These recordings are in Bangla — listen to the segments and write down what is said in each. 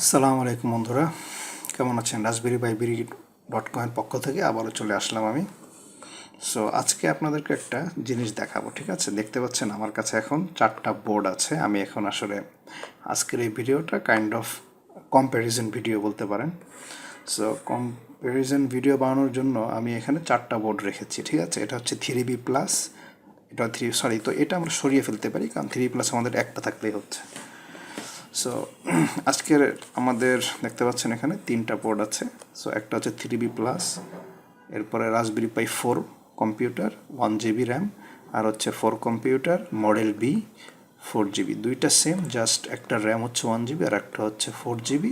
আসসালামু আলাইকুম বন্ধুরা, কেমন আছেন? রাসবেরি বাই বিডি.com এর পক্ষ থেকে আবারও চলে আসলাম আমি। সো আজকে আপনাদেরকে একটা জিনিস দেখাবো, ঠিক আছে? দেখতে পাচ্ছেন আমার কাছে এখন 4টা বোর্ড আছে। আমি এখন আসলে আজকের এই ভিডিওটা কাইন্ড অফ কম্প্যারিজন ভিডিও বলতে পারেন। সো কম্প্যারিজন ভিডিও বানানোর জন্য আমি এখানে 4টা বোর্ড রেখেছি, ঠিক আছে? এটা হচ্ছে 3B প্লাস, এটা তো এটা আমরা সরিয়ে ফেলতে পারি, কারণ 3B প্লাস আমাদের একটা থাকলেই হচ্ছে। সো আজকের আমাদের দেখতে পাচ্ছেন এখানে 3টা বোর্ড আছে। সো একটা হচ্ছে 3B প্লাস, এরপরে রাসবেরি পাই 4 কম্পিউটার 1GB র্যাম, আর হচ্ছে 4 কম্পিউটার মডেল বি 4GB। দুইটা সেম, জাস্ট একটা র্যাম হচ্ছে 1GB আর একটা হচ্ছে 4GB,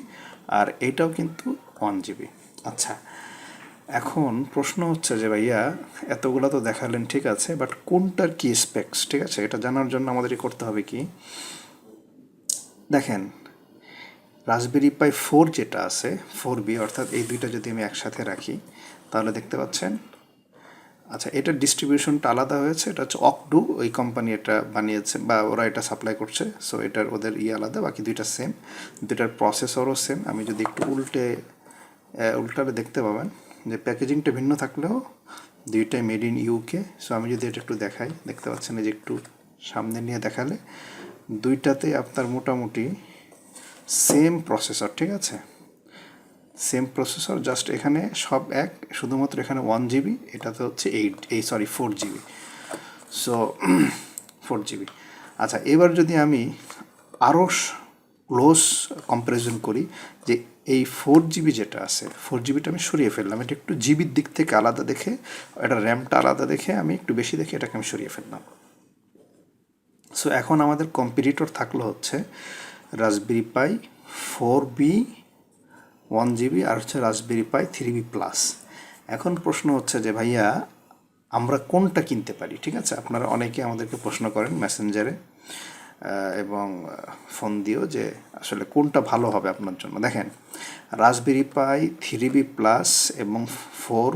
আর এইটাও কিন্তু 1GB। আচ্ছা, এখন প্রশ্ন হচ্ছে যে ভাইয়া এতগুলো তো দেখালেন, ঠিক আছে, বাট কোনটার কি স্পেক্স, ঠিক আছে? এটা জানার জন্য আমাদেরই করতে হবে কি, দেখেন রাসবেরি পাই 4 যেটা আছে 4B, অর্থাৎ এই দুইটা যদি আমি একসাথে রাখি তাহলে দেখতে পাচ্ছেন, আচ্ছা এটার ডিস্ট্রিবিউশনটা আলাদা হয়েছে। এটা হচ্ছে অকডু, ওই কোম্পানি এটা বানিয়েছে বা ওরা এটা সাপ্লাই করছে। সো এটার ওদের আলাদা, বাকি দুইটা সেম, দুইটার প্রসেসরও সেম। আমি যদি একটু উল্টালে দেখতে পাবেন যে প্যাকেজিংটা ভিন্ন থাকলেও দুইটাই মেড ইন ইউকে। সো আমি যদি এটা একটু দেখাই, দেখতে পাচ্ছেন এই যে একটু সামনে নিয়ে দেখালে দুইটাতে আপনার মোটামুটি সেম প্রসেসর, ঠিক আছে? সেম প্রসেসর, জাস্ট এখানে সব এক, শুধুমাত্র এখানে 1GB, এটাতে হচ্ছে 4GB। So 4GB। আচ্ছা, এবার যদি আমি আরও ক্লোজ কম্প্যারিজন করি, যে এই 4GB যেটা আছে, 4GBটা আমি সরিয়ে ফেললাম, এটা একটু জিবির দিক থেকে আলাদা দেখে, এটা র্যামটা আলাদা দেখে আমি একটু বেশি দেখে এটাকে আমি সরিয়ে ফেললাম। সো এখন আমাদের কম্পিটিটর থাকলো হচ্ছে রাসবেরি পাই 4B 1GB আর হচ্ছে রাসবেরি পাই 3B প্লাস। এখন প্রশ্ন হচ্ছে যে ভাইয়া আমরা কোনটা কিনতে পারি, ঠিক আছে? আপনারা অনেকে আমাদেরকে প্রশ্ন করেন মেসেঞ্জারে এবং ফোন দিয়েও যে আসলে কোনটা ভালো হবে আপনার জন্য। দেখেন, রাসবেরি পাই 3B প্লাস এবং 4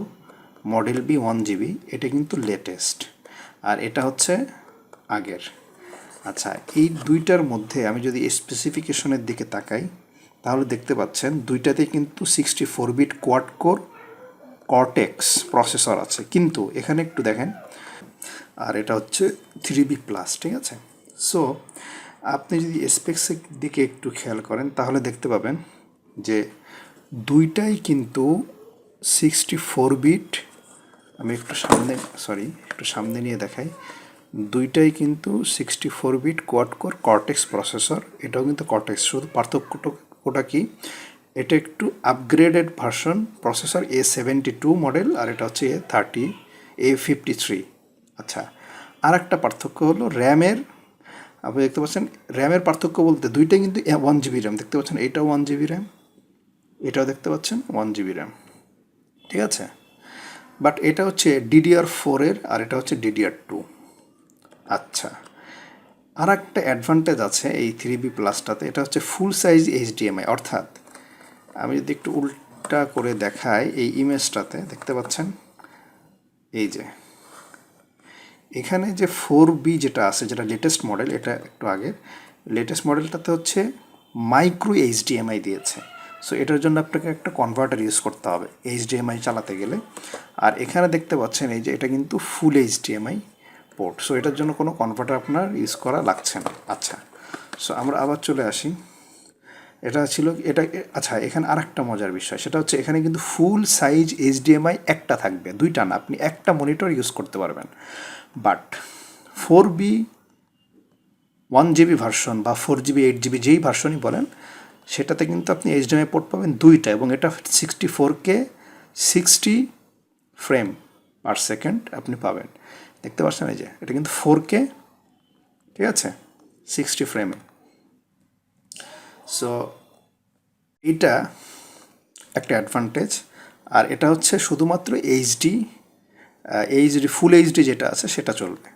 মডেল বি 1GB, এটা কিন্তু লেটেস্ট, আর এটা হচ্ছে আগের। আচ্ছা, এই দুইটার মধ্যে আমি যদি স্পেসিফিকেশনের দিকে তাকাই তাহলে দেখতে পাচ্ছেন দুইটাতেই কিন্তু 64 bit quad core cortex processor আছে, কিন্তু এখানে একটু দেখেন, আর এটা হচ্ছে 3B প্লাস, ঠিক আছে? সো আপনি যদি স্পেক্সের দিকে একটু খেয়াল করেন তাহলে দেখতে পাবেন যে দুইটাই কিন্তু 64 বিট। আমি একটু সামনে নিয়ে দেখাই, দুইটাই কিন্তু 64 bit quad core cortex processor. এটাও কিন্তু কর্টেক্স, শুধু পার্থক্যটা কি, এটা একটু upgraded version processor A72 model, আর এটা হচ্ছে A53। আচ্ছা, আর একটা পার্থক্য হলো র্যামের। আপনি দেখতে পাচ্ছেন র্যামের পার্থক্য বলতে দুইটাই কিন্তু 1GB র্যাম, দেখতে পাচ্ছেন এটাও 1GB র্যাম, এটাও দেখতে পাচ্ছেন 1GB র্যাম, ঠিক আছে? বাট এটা হচ্ছে DDR4 এর, আর এটা হচ্ছে DDR2। আচ্ছা, আর একটা অ্যাডভান্টেজ আছে এই 3B প্লাসটাতে, এটা হচ্ছে ফুল সাইজ HDMI, অর্থাৎ আমি যদি একটু উল্টা করে দেখাই, এই ইমেজটাতে দেখতে পাচ্ছেন এই যে এখানে যে 4B যেটা আছে, যেটা লেটেস্ট মডেল, এটা একটু আগের লেটেস্ট মডেলটাতে হচ্ছে মাইক্রো HDMI দিয়েছে। সো এটার জন্য আপনাকে একটা কনভার্টার ইউজ করতে হবে HDMI চালাতে গেলে, আর এখানে দেখতে পাচ্ছেন এই যে এটা কিন্তু ফুল HDMI পোর্ট। সো এটার জন্য কোনো কনভার্টার আপনার ইউজ করা লাগছে না। আচ্ছা, সো আমরা আবার চলে আসি, এটা ছিল এটা। আচ্ছা, এখানে আর একটা মজার বিষয়, সেটা হচ্ছে এখানে কিন্তু ফুল সাইজ HDMI একটা থাকবে, দুইটা না, আপনি একটা মনিটর ইউজ করতে পারবেন। বাট 4B 1GB ভার্সন বা 4GB 8GB যেই ভার্সনই বলেন, সেটাতে কিন্তু আপনি HDMI পোর্ট পাবেন দুইটা, এবং এটা 64K 60 ফ্রেম পার সেকেন্ড আপনি পাবেন, দেখতে পাচ্ছেন এই যে এটা কিন্তু 4K, ঠিক আছে, 60 ফ্রেমে। সো এটা একটা অ্যাডভান্টেজ, আর এটা হচ্ছে শুধুমাত্র এইচডি ফুল এইচডি যেটা আছে সেটা চলবে,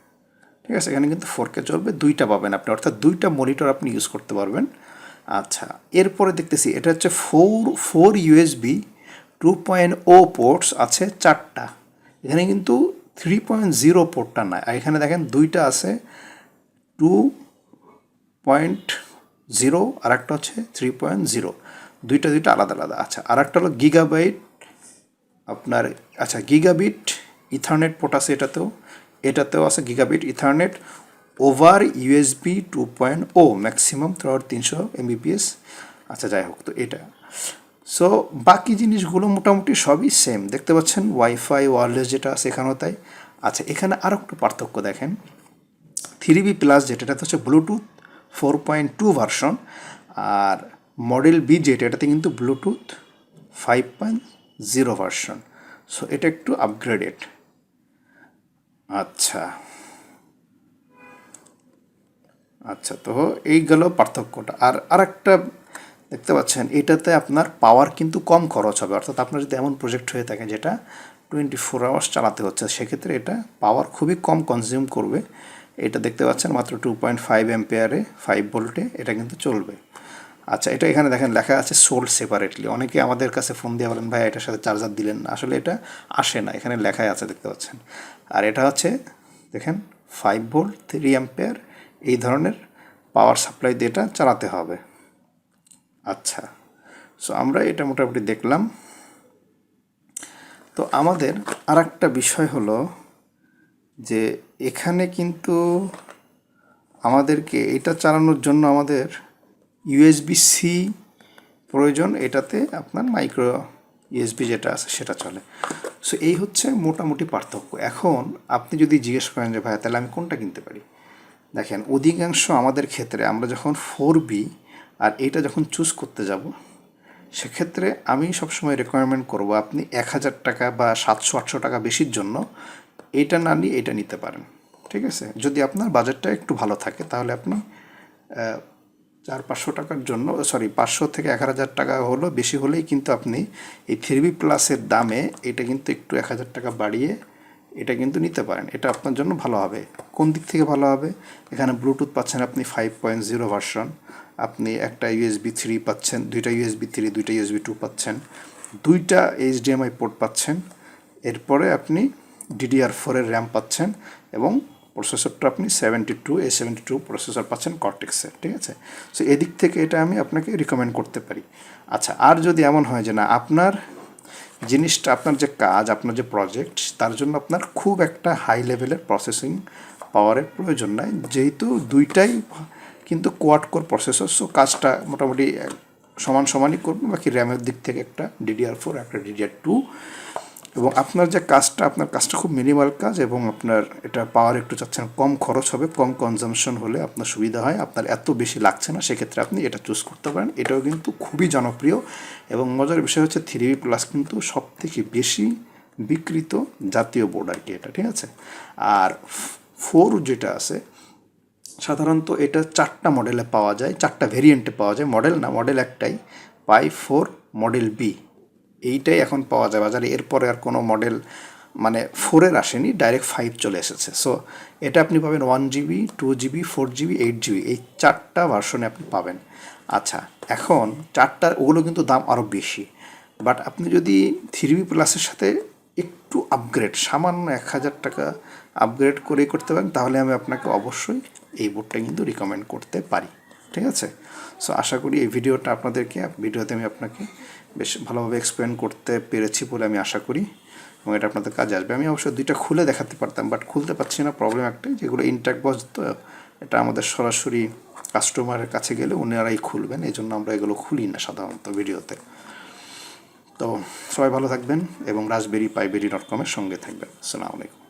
ঠিক আছে? এখানে কিন্তু 4K চলবে, দুইটা পাবেন আপনি, অর্থাৎ দুইটা মনিটর আপনি ইউজ করতে পারবেন। আচ্ছা, এরপরে দেখতেছি এটা হচ্ছে ফোর USB 2.0 পোর্টস আছে 4টা, এখানে কিন্তু 3.0 পোর্টটা নাই, আর এখানে দেখেন দুইটা আছে 2.0 জিরো, আর একটা হচ্ছে 3.0, দুইটা আলাদা আলাদা। আচ্ছা, আর একটা হলো গিগাবাইট আপনার, আচ্ছা গিগাবিট ইথারনেট পোর্ট আছে এটাতেও আছে gigabit ethernet over USB 2.0 maximum throughout 300 Mbps। আচ্ছা যাই হোক, তো এটা সো বাকি জিনিসগুলো মোটামুটি সবই সেম দেখতে পাচ্ছেন, ওয়াইফাই ওয়্যারলেস যেটা আছে এখানেও তাই। আচ্ছা, এখানে আরও একটু পার্থক্য দেখেন, 3B প্লাস যেটা হচ্ছে ব্লুটুথ 4.2 ভার্সন, আর মডেল বি যেটা এটাতে কিন্তু ব্লুটুথ 5.0 ভার্সন। সো এটা একটু আপগ্রেডেড। আচ্ছা আচ্ছা, তো এই গেল পার্থক্যটা। আর আরেকটা দেখতে পাচ্ছেন, এটাতে আপনার পাওয়ার কিন্তু কম খরচ হবে, অর্থাৎ আপনার যদি এমন প্রজেক্ট হয়ে থাকে যেটা 24 আওয়ার্স চালাতে হচ্ছে, সেক্ষেত্রে এটা পাওয়ার খুবই কম কনজিউম করবে। এটা দেখতে পাচ্ছেন মাত্র 2.5 অ্যাম্পিয়ারে 5 ভোল্টে এটা কিন্তু চলবে। আচ্ছা, এটা এখানে দেখেন লেখা আছে সোল্ড সেপারেটলি। অনেকে আমাদের কাছে ফোন দিয়ে বলেন ভাই এটার সাথে চার্জার দিলেন না, আসলে এটা আসে না, এখানে লেখাই আছে দেখতে পাচ্ছেন। আর এটা হচ্ছে দেখেন 5 ভোল্ট 3 অ্যাম্পিয়ার এই ধরনের পাওয়ার সাপ্লাই দিয়ে এটা চালাতে হবে। আচ্ছা, সো আমরা এটা মোটামুটি দেখলাম। তো আমাদের আর একটা বিষয় হলো যে এখানে কিন্তু আমাদেরকে এটা চালানোর জন্য আমাদের USB-C প্রয়োজন, এটাতে আপনার মাইক্রো USB যেটা আছে সেটা চলে। সো এই হচ্ছে মোটামুটি পার্থক্য। এখন আপনি যদি জিজ্ঞেস করেন যে ভাই তাহলে আমি কোনটা কিনতে পারি, দেখেন অধিকাংশ আমাদের ক্ষেত্রে আমরা যখন 4B আর এইটা যখন চুজ করতে যাব, সেক্ষেত্রে আমি সবসময় রেকমেন্ড করব আপনি 1000 টাকা বা 700-800 টাকা বেশির জন্য এটা না নিয়ে এটা নিতে পারেন। ঠিক আছে, যদি আপনার বাজেটটা একটু ভালো থাকে তাহলে আপনি 400-500 টাকার জন্য, সরি 500 থেকে 1000 টাকা হলো বেশি হলেই কিন্তু আপনি এই 3B প্লাসের দামে এটা কিন্তু একটু 1000 টাকা বাড়িয়ে এটা কিন্তু নিতে পারেন। এটা আপনার জন্য ভালো হবে। কোন দিক থেকে ভালো হবে, এখানে ব্লুটুথ পাচ্ছেন আপনি 5.0 ভার্সন, আপনি একটা USB 3 পাচ্ছেন, দুইটা USB 3 দুইটা USB 2 পাচ্ছেন, দুইটা HDMI পোর্ট পাচ্ছেন, এরপরে আপনি DDR4 এর র্যাম পাচ্ছেন, এবং প্রসেসরটা আপনি 72A72 প্রসেসর পাচ্ছেন কর্টেক্সের। ঠিক আছে, সো এদিক থেকে এটা আমি আপনাকে রিকমেন্ড করতে পারি। আচ্ছা, আর যদি এমন হয় যে না আপনার জিনিসটা, আপনার যে কাজ, আপনার যে প্রজেক্ট, তার জন্য আপনার খুব একটা হাই লেভেলের প্রসেসিং পাওয়ারের প্রয়োজন নাই, যেহেতু দুইটাই কিন্তু কোয়াড কোর প্রসেসর, সো কাজটা মোটামুটি সমানই করবে। বাকি র্যামের দিক থেকে একটা DDR4 একটা DDR2, এবং আপনার যে কাজটা, আপনার কাজটা খুব মিনিমাল কাজ, এবং আপনার এটা পাওয়ার একটু চাচ্ছেন কম খরচ হবে, কম কনজামশন হলে আপনার সুবিধা হয়, আপনার এত বেশি লাগছে না, সেক্ষেত্রে আপনি এটা চুজ করতে পারেন। এটাও কিন্তু খুবই জনপ্রিয়, এবং মজার বিষয় হচ্ছে 3B প্লাস কিন্তু সব থেকে বেশি বিক্রিত জাতীয় বোর্ড আর কি এটা। ঠিক আছে, আর 4 যেটা আছে সাধারণত এটা 4টা মডেলে পাওয়া যায়, 4টা ভেরিয়েন্টে পাওয়া যায়, মডেল না, মডেল একটাই, পাই 4 মডেল বি, এইটাই এখন পাওয়া যায় বাজারে। এরপরে আর কোনো মডেল মানে 4-এর আসেনি, ডাইরেক্ট 5 চলে এসেছে। সো এটা আপনি পাবেন 1GB 2GB 4GB 8GB, এই 4টা ভার্সনে আপনি পাবেন। আচ্ছা, এখন 4টার ওগুলো কিন্তু দাম আরও বেশি, বাট আপনি যদি 3B প্লাসের সাথে একটু আপগ্রেড, সামান্য 1000 টাকা আপগ্রেড করে করতে পারেন, তাহলে আমি আপনাকে অবশ্যই এই বোর্ডটা কিন্তু রিকমেন্ড করতে পারি। ঠিক আছে, সো আশা করি এই ভিডিওতে আমি আপনাকে বেশ ভালোভাবে এক্সপ্লেন করতে পেরেছি বলে আমি আশা করি, এবং এটা আপনাদের কাজে আসবে। আমি অবশ্যই দুইটা খুলে দেখাতে পারতাম, বাট খুলতে পারছি না, প্রবলেম একটাই, যেগুলো ইনট্যাক্ট বক্স, তো এটা আমাদের সরাসরি কাস্টমারের কাছে গেলে ওনারাই খুলবেন, এই জন্য আমরা এগুলো খুলি না সাধারণত ভিডিওতে। তো সবাই ভালো থাকবেন এবং raspberrypiberi.com এর সঙ্গে থাকবেন। আসসালামু আলাইকুম।